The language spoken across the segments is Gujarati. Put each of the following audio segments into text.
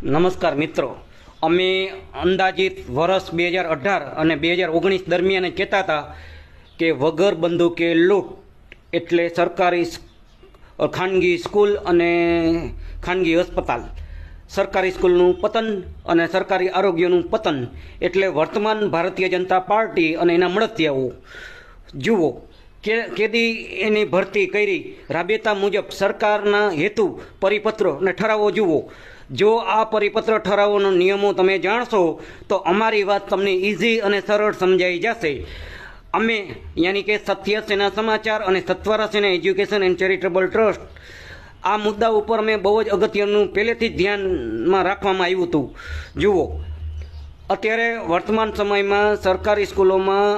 નમસ્કાર મિત્રો, અમે અંદાજિત વર્ષ 2018 અને 2019 દરમિયાન કહેતા હતા કે વગર બંદૂકે લૂંટ એટલે સરકારી ખાનગી સ્કૂલ અને ખાનગી હસ્પતાલ, સરકારી સ્કૂલનું પતન અને સરકારી આરોગ્યનું પતન એટલે વર્તમાન ભારતીય જનતા પાર્ટી અને એના મળતિયાઓ. જુઓ કેદી એની ભરતી કરી, રાબેતા મુજબ સરકારના હેતુ પરિપત્રો અને ઠરાવો જુઓ. જો આ પરિપત્ર ઠરાવોનો નિયમો તમે જાણશો તો અમારી વાત તમને ઇઝી અને સરળ સમજાઈ જશે. અમે યાની કે સત્ય સેના સમાચાર અને સત્વરા સેના એજ્યુકેશન એન્ડ ચેરિટેબલ ટ્રસ્ટ આ મુદ્દા ઉપર અમે બહુ જ અગત્યનું પહેલેથી જ ધ્યાનમાં રાખવામાં આવ્યું હતું. જુઓ, અત્યારે વર્તમાન સમયમાં સરકારી સ્કૂલોમાં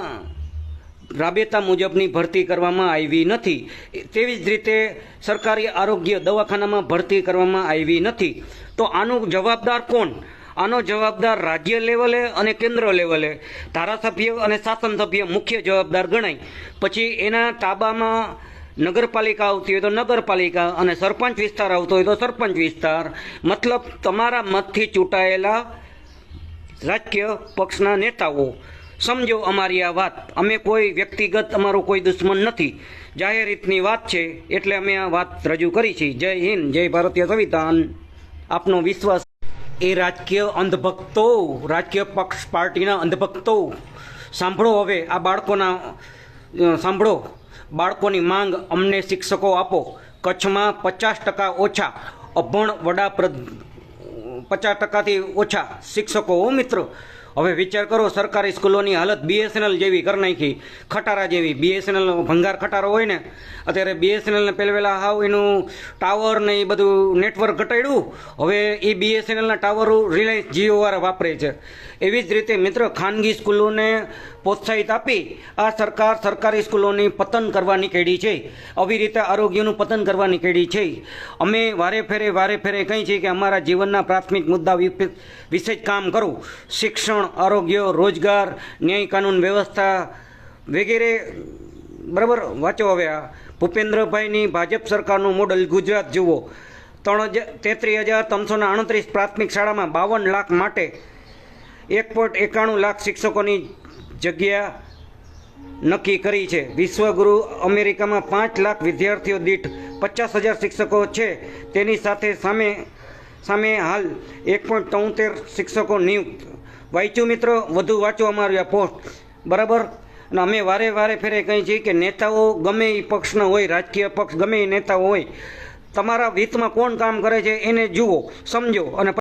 રાબેતા મુજબની ભરતી કરવામાં આવી નથી. તેવી જ રીતે સરકારી આરોગ્ય દવાખાનામાં ભરતી કરવામાં આવી નથી. તો આનું જવાબદાર કોણ? આનો જવાબદાર રાજ્ય લેવલે અને કેન્દ્ર લેવલે ધારાસભ્ય અને શાસન સભ્ય મુખ્ય જવાબદાર ગણાય. પછી એના તાબામાં નગરપાલિકા આવતી હોય તો નગરપાલિકા અને સરપંચ વિસ્તાર આવતો હોય તો સરપંચ વિસ્તાર, મતલબ તમારા મતથી ચૂંટાયેલા રાજકીય પક્ષના નેતાઓ. સમજો અમારી આ વાત. અમે કોઈ વ્યક્તિગત અમારો કોઈ દુશ્મન નથી, જાહેર રીતની વાત છે એટલે અમે આ વાત રજૂ કરી છે. જય હિન્દ, જય ભારતીય સંવિધાન. આપનો વિશ્વાસ. એ રાજકીય અંધભક્તો, રાજકીય પક્ષ પાર્ટીના અંધભક્તો, સાંભળો હવે આ બાળકોના સાંભળો. બાળકોની માંગ અમને શિક્ષકો આપો. કચ્છમાં 50% ઓછા અભણ 50%થી ઓછા શિક્ષકો. હો મિત્રો, હવે વિચાર કરો, સરકારી સ્કૂલોની હાલત BSNL જેવી કરી નાખી, ખટારા જેવી. BSNL ભંગાર ખટારો હોય ને, અત્યારે BSNLને પહેલાં હાવ એનું ટાવર ને એ બધું નેટવર્ક ઘટાડ્યું. હવે એ BSNLના ટાવરો રિલાયન્સ જીઓવાળા વાપરે છે. એવી જ રીતે મિત્ર, ખાનગી સ્કૂલોને પ્રોત્સાહિત આપી આ સરકાર સરકારી સ્કૂલોની પતન કરવા નીકળી છે. આવી રીતે આરોગ્યનું પતન કરવા નીકળી છે. અમે વારે ફેરે કહીએ છીએ કે અમારા જીવનના પ્રાથમિક મુદ્દા વિશે જ કામ કરું. શિક્ષણ, આરોગ્ય, રોજગાર, ન્યાય, કાનૂન વ્યવસ્થા વગેરે. બરાબર, વાંચો હવે આ ભૂપેન્દ્રભાઈની ભાજપ સરકારનું મોડલ ગુજરાત જુઓ. 33,338 પ્રાથમિક શાળામાં 52 લાખ માટે 1.91 લાખ શિક્ષકોની જગ્યા નક્કી કરી છે. વિશ્વગુરુ અમેરિકામાં 5 લાખ વિદ્યાર્થીઓ દીઠ 50,000 શિક્ષકો છે. તેની સામે હાલ 1.73 શિક્ષકો નિયુક્ત. વાંચ્યું મિત્રો? વધુ વાંચો અમારી આ પોસ્ટ. બરાબર. અને અમે વારે ફેરે કહીએ છીએ કે નેતાઓ ગમે એ પક્ષના હોય, રાજકીય પક્ષ ગમે એ નેતાઓ હોય, તમારા હિતમાં કોણ કામ કરે છે એને જુઓ, સમજો અને